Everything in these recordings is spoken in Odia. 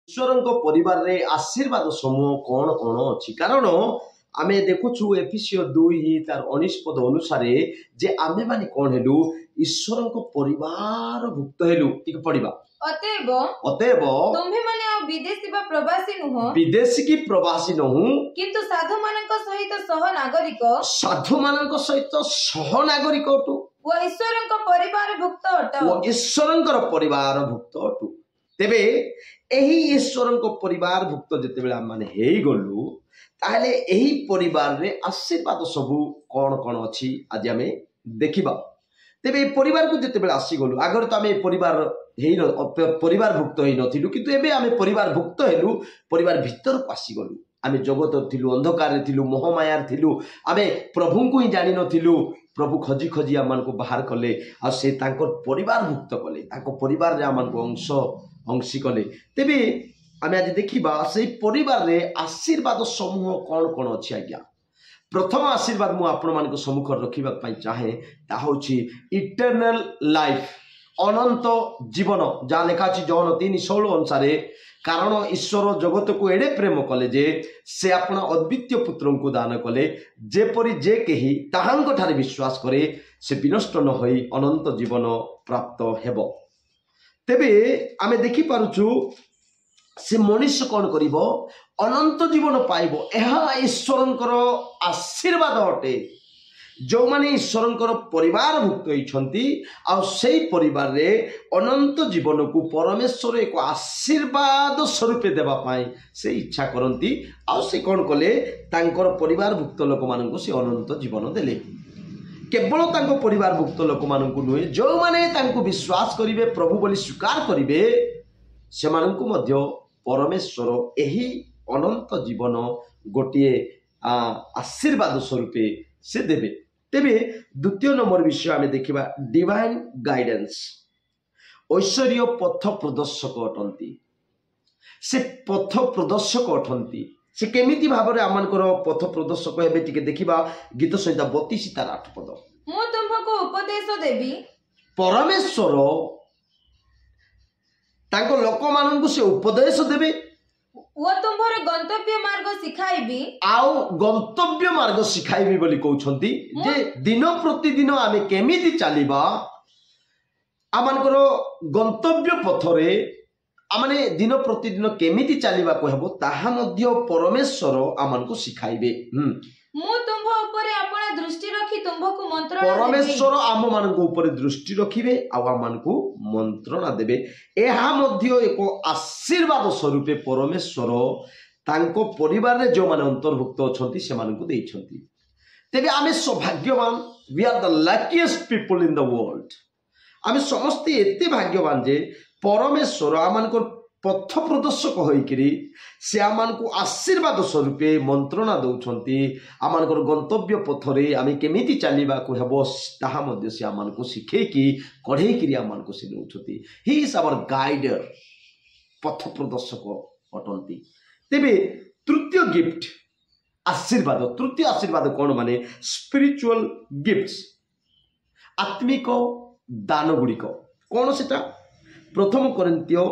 ଈଶ୍ୱରଙ୍କ ପରିବାରରେ ଆଶୀର୍ବାଦ ସମୂହ କଣ କଣ ଅଛି? କାରଣ ଆମେ ଦେଖୁଛୁ ଏଫେସିୟ 2 ତାର 19 ପଦ ଅନୁସାରେ ଯେ ଆମେ ମାନେ କଣ ହେଲୁ? ଈଶ୍ୱରଙ୍କ ପରିବାର ଭୁକ୍ତ ହେଲୁ। ଟିକେ ପଢିବା। ଅତଏବ ତୁମ୍ଭେମାନେ ଆଉ ବିଦେଶୀ ବା ପ୍ରବାସୀ ନୁହଁ, ବିଦେଶୀ କି ପ୍ରବାସୀ ନହୁଁ, କିନ୍ତୁ ସାଧୁମାନଙ୍କ ସହିତ ସହନାଗରିକ ସାଧୁମାନଙ୍କ ସହିତ ସହନାଗରିକ ଅଟୁ ଓ ଈଶ୍ୱରଙ୍କ ପରିବାର ଭୁକ୍ତ ଅଟ। ଓ ଈଶ୍ୱରଙ୍କର ପରିବାର ଭୁକ୍ତ ଅଟୁ। ତେବେ ଏହି ଈଶ୍ୱରଙ୍କ ପରିବାର ଭୁକ୍ତ ଯେତେବେଳେ ଆମେ ହେଇଗଲୁ, ତାହେଲେ ଏହି ପରିବାରରେ ଆଶୀର୍ବାଦ ସବୁ କଣ କଣ ଅଛି ଆଜି ଆମେ ଦେଖିବା। ତେବେ ଏ ପରିବାରକୁ ଯେତେବେଳେ ଆସିଗଲୁ, ଆଗରେ ତ ଆମେ ପରିବାର ଭୁକ୍ତ ହେଇନଥିଲୁ, କିନ୍ତୁ ଏବେ ଆମେ ପରିବାର ଭୁକ୍ତ ହେଲୁ, ପରିବାର ଭିତରକୁ ଆସିଗଲୁ। ଆମେ ଜଗତ ଥିଲୁ, ଅନ୍ଧକାରରେ ଥିଲୁ, ମୋହମାୟାରେ ଥିଲୁ, ଆମେ ପ୍ରଭୁଙ୍କୁ ହିଁ ଜାଣିନଥିଲୁ। ପ୍ରଭୁ ଖୋଜି ଖୋଜି ଆମମାନଙ୍କୁ ବାହାର କଲେ, ଆଉ ସେ ତାଙ୍କର ପରିବାର ଭୁକ୍ତ କଲେ, ତାଙ୍କ ପରିବାରରେ ଆମମାନଙ୍କୁ ଅଂଶୀ କଲେ। ତେବେ ଆମେ ଆଜି ଦେଖିବା ସେଇ ପରିବାରରେ ଆଶୀର୍ବାଦ ସମୂହ କଣ କଣ ଅଛି। ଆଜ୍ଞା, ପ୍ରଥମ ଆଶୀର୍ବାଦ ମୁଁ ଆପଣମାନଙ୍କ ସମ୍ମୁଖରେ ରଖିବା ପାଇଁ ଚାହେଁ, ତାହା ହେଉଛି ଇଟର୍ନାଲ ଲାଇଫ, ଅନନ୍ତ ଜୀବନ, ଯାହା ଲେଖା ଅଛି ଜହନ 3:16 ଅନୁସାରେ। କାରଣ ଈଶ୍ୱର ଜଗତକୁ ଏଡ଼େ ପ୍ରେମ କଲେ ଯେ ସେ ଆପଣ ଅଦ୍ୱିତୀୟ ପୁତ୍ରଙ୍କୁ ଦାନ କଲେ, ଯେପରି ଯେ କେହି ତାହାଙ୍କ ଠାରେ ବିଶ୍ୱାସ କରେ ସେ ବିନଷ୍ଟ ନ ହୋଇ ଅନନ୍ତ ଜୀବନ ପ୍ରାପ୍ତ ହେବ। ତେବେ ଆମେ ଦେଖିପାରୁଛୁ ସେ ମଣିଷ କଣ କରିବ? ଅନନ୍ତ ଜୀବନ ପାଇବ। ଏହା ଈଶ୍ୱରଙ୍କର ଆଶୀର୍ବାଦ ଅଟେ। ଯେଉଁମାନେ ଈଶ୍ୱରଙ୍କର ପରିବାର ଭୁକ୍ତ ହେଇଛନ୍ତି, ଆଉ ସେଇ ପରିବାରରେ ଅନନ୍ତ ଜୀବନକୁ ପରମେଶ୍ୱର ଏକ ଆଶୀର୍ବାଦ ସ୍ୱରୂପ ଦେବା ପାଇଁ ସେ ଇଚ୍ଛା କରନ୍ତି। ଆଉ ସେ କଣ କଲେ? ତାଙ୍କର ପରିବାର ଭୁକ୍ତ ଲୋକମାନଙ୍କୁ ସେ ଅନନ୍ତ ଜୀବନ ଦେଲେ। କେବଳ ତାଙ୍କ ପରିବାର ଭୁକ୍ତ ଲୋକମାନଙ୍କୁ ନୁହେଁ, ଯେଉଁମାନେ ତାଙ୍କୁ ବିଶ୍ୱାସ କରିବେ, ପ୍ରଭୁ ବୋଲି ସ୍ୱୀକାର କରିବେ, ସେମାନଙ୍କୁ ମଧ୍ୟ ପରମେଶ୍ୱର ଏହି ଅନନ୍ତ ଜୀବନ ଗୋଟିଏ ଆଶୀର୍ବାଦ ସ୍ୱରୂପେ ସେ ଦେବେ। ତେବେ ଦ୍ୱିତୀୟ ନମ୍ବର ବିଷୟ ଆମେ ଦେଖିବା, ଡିଭାଇନ୍ ଗାଇଡେନ୍ସ। ଐଶ୍ୱରୀୟ ପଥ ପ୍ରଦର୍ଶକ ଅଟନ୍ତି। ସେ ପଥ ପ୍ରଦର୍ଶକ ଅଟନ୍ତି। ସେ କେମିତି ଭାବରେ ଆମମାନଙ୍କର ପଥ ପ୍ରଦର୍ଶକ ହେବେ? ଟିକେ ଦେଖିବା ଗୀତ ସଂହିତା 32 ତାର 8 ପଦ। ମୁଁ ତୁମକୁ ଉପଦେଶ ଦେବି। ପରମେଶ୍ୱର ତାଙ୍କ ଲୋକମାନଙ୍କୁ ସେ ଉପଦେଶ ଦେବେ ଓ ତୁମ୍ଭର ଗନ୍ତବ୍ୟ ମାର୍ଗ ଶିଖାଇବି। ଆଉ ଗନ୍ତବ୍ୟ ମାର୍ଗ ଶିଖାଇବି ବୋଲି କହୁଛନ୍ତି ଯେ ଦିନ ପ୍ରତିଦିନ ଆମେ କେମିତି ଚାଲିବା, ଆମମାନଙ୍କର ଗନ୍ତବ୍ୟ ପଥରେ ଆମେ ଦିନ ପ୍ରତିଦିନ କେମିତି ଚାଲିବାକୁ ହେବ, ତାହା ମଧ୍ୟ ପରମେଶ୍ୱର ଆମମାନଙ୍କୁ ଶିଖାଇବେ। ମୁଁ ତୁମ୍ଭ ଉପରେ ଆପଣା ଦୃଷ୍ଟି ରଖି ତୁମ୍ଭକୁ ମନ୍ତ୍ରଣା ଦେବି। ପରମେଶ୍ୱର ଆମମାନଙ୍କ ଉପରେ ଦୃଷ୍ଟି ରଖିବେ ଆଉ ଆମମାନଙ୍କୁ ମନ୍ତ୍ରଣା ଦେବେ। ଏହା ମଧ୍ୟ ଏକ ଆଶୀର୍ବାଦ ସ୍ୱରୂପେ ପରମେଶ୍ୱର ତାଙ୍କ ପରିବାରରେ ଯେଉଁମାନେ ଅନ୍ତର୍ଭୁକ୍ତ ଅଛନ୍ତି ସେମାନଙ୍କୁ ଦେଇଛନ୍ତି। ତେବେ ଆମେ ସୌଭାଗ୍ୟବାନ। we are the luckiest people in the world। ଆମେ ସମସ୍ତେ ଏତେ ଭାଗ୍ୟବାନ ଯେ ପରମେଶ୍ୱର ଆମମାନଙ୍କର ପଥ ପ୍ରଦର୍ଶକ ହୋଇକରି ସେ ଆମମାନଙ୍କୁ ଆଶୀର୍ବାଦ ସ୍ୱରୂପେ ମନ୍ତ୍ରଣା ଦେଉଛନ୍ତି। ଆମମାନଙ୍କର ଗନ୍ତବ୍ୟ ପଥରେ ଆମେ କେମିତି ଚାଲିବାକୁ ହେବ ତାହା ମଧ୍ୟ ସେ ଆମମାନଙ୍କୁ ଶିଖେଇକି କଢ଼େଇକିରି ଆମମାନଙ୍କୁ ସେ ନେଉଛନ୍ତି। ହି ଇଜ୍ ଆୱାର ଗାଇଡର, ପଥ ପ୍ରଦର୍ଶକ ଅଟନ୍ତି। ତେବେ ତୃତୀୟ ଗିଫ୍ଟ ଆଶୀର୍ବାଦ, ତୃତୀୟ ଆଶୀର୍ବାଦ କଣ? ମାନେ ସ୍ପିରିଚୁଆଲ ଗିଫ୍ଟସ୍, ଆତ୍ମିକ ଦାନ ଗୁଡ଼ିକ। କଣ ସେଟା? ପ୍ରଥମ କରିନ୍ଥୀୟ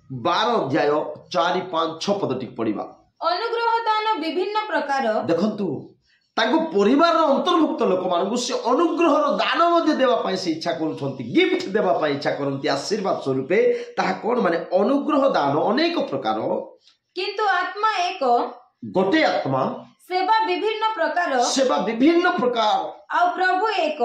12:4-5-6 ପଦ ଟିକେ ପଢିବା। ଅନୁଗ୍ରହ ଦାନ ବିଭିନ୍ନ ପ୍ରକାର। ଦେଖନ୍ତୁ, ତାଙ୍କ ପରିବାରର ଅନ୍ତର୍ଭୁକ୍ତ ଲୋକମାନଙ୍କୁ ସେ ଅନୁଗ୍ରହର ଦାନ ମଧ୍ୟ ଦେବା ପାଇଁ ସେ ଇଚ୍ଛା କରୁଛନ୍ତି, ଗିଫ୍ଟ ଦେବା ପାଇଁ ଇଚ୍ଛା କରନ୍ତି ଆଶୀର୍ବାଦ ସ୍ୱରୂପେ। ତାହା କଣ? ମାନେ ଅନୁଗ୍ରହ ଦାନ ଅନେକ ପ୍ରକାର, କିନ୍ତୁ ଆତ୍ମା ଏକ। ଗୋଟେ ଆତ୍ମା, ସେବା ବିଭିନ୍ନ ପ୍ରକାର, ସେବା ବିଭିନ୍ନ ପ୍ରକାର, ଆଉ ପ୍ରଭୁ ଏକ।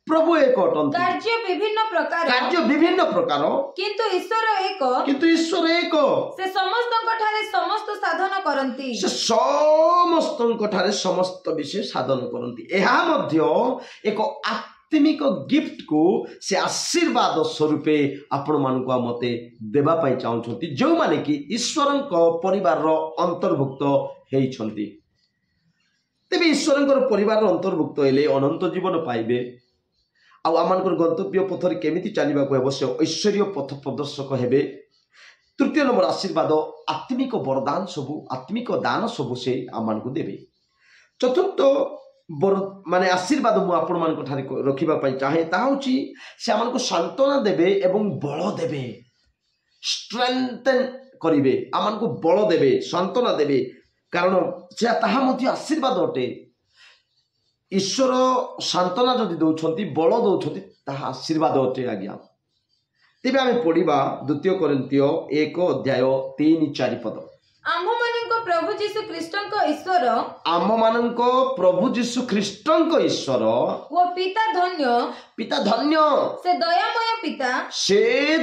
ପ୍ରଭୁ ଏକ ଅଟନ୍ତି। କାର୍ଯ୍ୟ ବିଭିନ୍ନ ପ୍ରକାର, କାର୍ଯ୍ୟ ବିଭିନ୍ନ ପ୍ରକାର, କିନ୍ତୁ ଈଶ୍ୱର ଏକ। କିନ୍ତୁ ଈଶ୍ୱର ଏକ। ସେ ସମସ୍ତଙ୍କ ଠାରେ ସମସ୍ତ ସାଧନ କରନ୍ତି। ସେ ସମସ୍ତଙ୍କ ଠାରେ ସମସ୍ତ ବିଷୟ ସାଧନ କରନ୍ତି। ଏହା ମଧ୍ୟ ଏକ ଆତ୍ମିକ ଗିଫ୍ଟକୁ ସେ ଆଶୀର୍ବାଦ ସ୍ୱରୂପେ ଆପଣମାନଙ୍କୁ ଆଉ ମତେ ଦେବା ପାଇଁ ଚାହୁଁଛନ୍ତି, ଯେଉଁମାନେ କି ଈଶ୍ୱରଙ୍କ ପରିବାରର ଅନ୍ତର୍ଭୁକ୍ତ ହେଇଛନ୍ତି। ତେବେ ଈଶ୍ୱରଙ୍କର ପରିବାରର ଅନ୍ତର୍ଭୁକ୍ତ ହେଲେ ଅନନ୍ତ ଜୀବନ ପାଇବେ। ଆଉ ଆମମାନଙ୍କର ଗନ୍ତବ୍ୟ ପଥରେ କେମିତି ଚାଲିବାକୁ ହେବ, ସେ ଐଶ୍ୱରୀୟ ପଥ ପ୍ରଦର୍ଶକ ହେବେ। ତୃତୀୟ ନମ୍ବର ଆଶୀର୍ବାଦ, ଆତ୍ମିକ ବରଦାନ ସବୁ, ଆତ୍ମିକ ଦାନ ସବୁ ସେ ଆମମାନଙ୍କୁ ଦେବେ। ଚତୁର୍ଥ ମାନେ ଆଶୀର୍ବାଦ ମୁଁ ଆପଣମାନଙ୍କ ଠାରେ ରଖିବା ପାଇଁ ଚାହେଁ, ତାହା ହେଉଛି ସେ ଆମମାନଙ୍କୁ ସାନ୍ତ୍ୱନା ଦେବେ ଏବଂ ବଳ ଦେବେ। ଷ୍ଟ୍ରେଂଥେନ୍ करिवे आमको बल देवे सांत्वना देवे कारण से ताहा मध्य आशीर्वाद अटे ईश्वर सांत्वना जदि दौरान बल दौरान ताहा आशीर्वाद अटे आज्ञा तेबे आमे पढ़िबा 2 कोरिन्थियो 1 अध्याय 3-4 पद आम्भमानंक प्रभु जीशु ख्रीष्टंक ईश्वर आममानंक प्रभु जीशु ख्रीष्टंक ईश्वर वो पिता धन्य से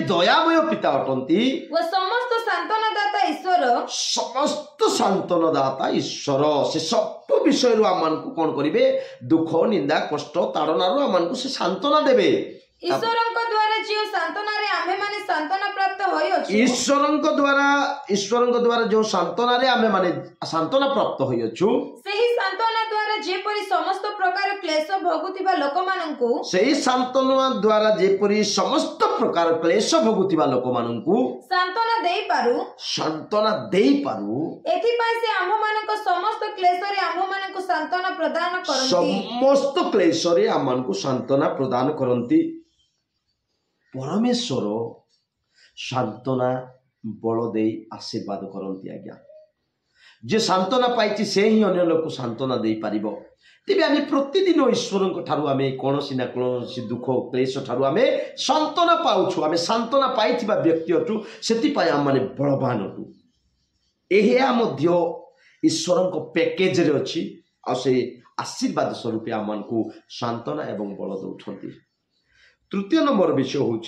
दयामय पिता अटंती वो समस्त सांत्वना दाता ईश्वर से सब विषय आम को कौन करेंगे दुख निंदा कष्ट ताड़ना आम से सांत्वना देवे ईश्वरଙ୍କ द्वारा जो सांत्वना रे आमे माने सांत्वना प्राप्त होई अछि ईश्वरଙ୍କ द्वारा जो सांत्वना रे आमे माने सांत्वना प्राप्त होई अछु सेही सांत्वना द्वारा जेपरि समस्त प्रकार क्लेश भोगुतिबा लोकमानंकु सेही सांत्वना द्वारा जेपरि समस्त प्रकार क्लेश भोगुतिबा लोकमानंकु सांत्वना देई पारु एथि पय से आम्भ मानक समस्त क्लेश रे आम्भ मानक सांत्वना प्रदान करंती समस्त क्लेश रे आमनको सांत्वना प्रदान करंती परमेश्वर सांत्वना बल दे आशीर्वाद करती आज्ञा जे सांत्वना पाई से ही अन्य लोक सांत्वना दे पार तेज आम प्रतिदिन ईश्वर आम कौन ना कौन दुख क्लेश ठारू आम सांत्वना पाऊँ आम सांत्वना पाई व्यक्ति अटू से आम मैंने बलवान अटू यह ईश्वर पैकेज रे अच्छी से आशीर्वाद स्वरूप आम को सांत्वना एवं बल दौरान तृतीय नंबर विषय हूँ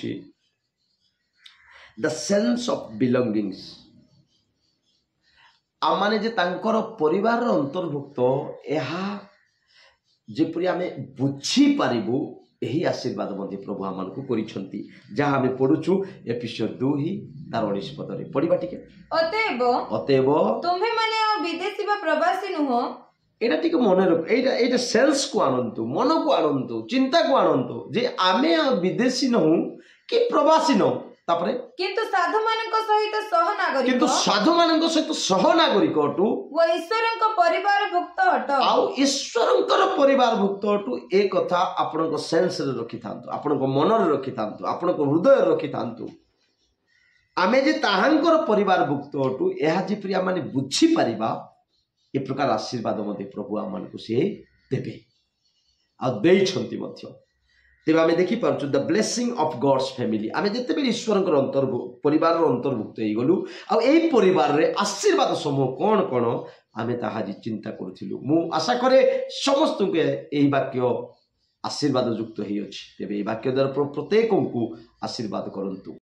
द सेंस ऑफ बिलोंगिंग्स आम माने जे तांकर परिवार अंतर्भुक्त यह जेपरि आमे बुझी पारिबु यही आशीर्वाद मध्य प्रभु आमको करिसंती जहाँ आमे पढुछु एपिसोड 2 तार 19 पद रे पढिबा टिके अतएव तुम्हे माने विदेशी बा प्रवासी नुहो एटा टिके मन रख एटा सेल्स को आनंतु मन को आनंतु चिंता को आनंतु जे आमे विदेशी नहु कि प्रवासी नहु तापरे किंतु साधु मानक सहित सहनागरिक अटू वो ईश्वरଙ୍କ परिवार भुक्त अट आउ ईश्वरଙ୍କର परिवार भुक्त अटू ए कथा आपनको सेंस रे रखि थांतु आपनको मन रे रखि थांतु आपनको हृदय रे रखि थांतु आमे जे ताहांकर परिवार भुक्त अटू एहा जे प्रिया माने बुझी परिबा ए प्रकार आशीर्वाद मते प्रभु आमनको से देबे आ देई छंती मध्य तेज आम देखिपुँ the blessing of gods family आम जिते भी ईश्वर परिवार अंतर्भुक्त हो गलु आईबार आशीर्वाद समूह कौन कौन आम ताहा चिंता करूँ मु आशा करे समस्त यही वाक्य आशीर्वाद युक्त हो तेज वाक्य द्वारा प्रत्येक को आशीर्वाद करंतु।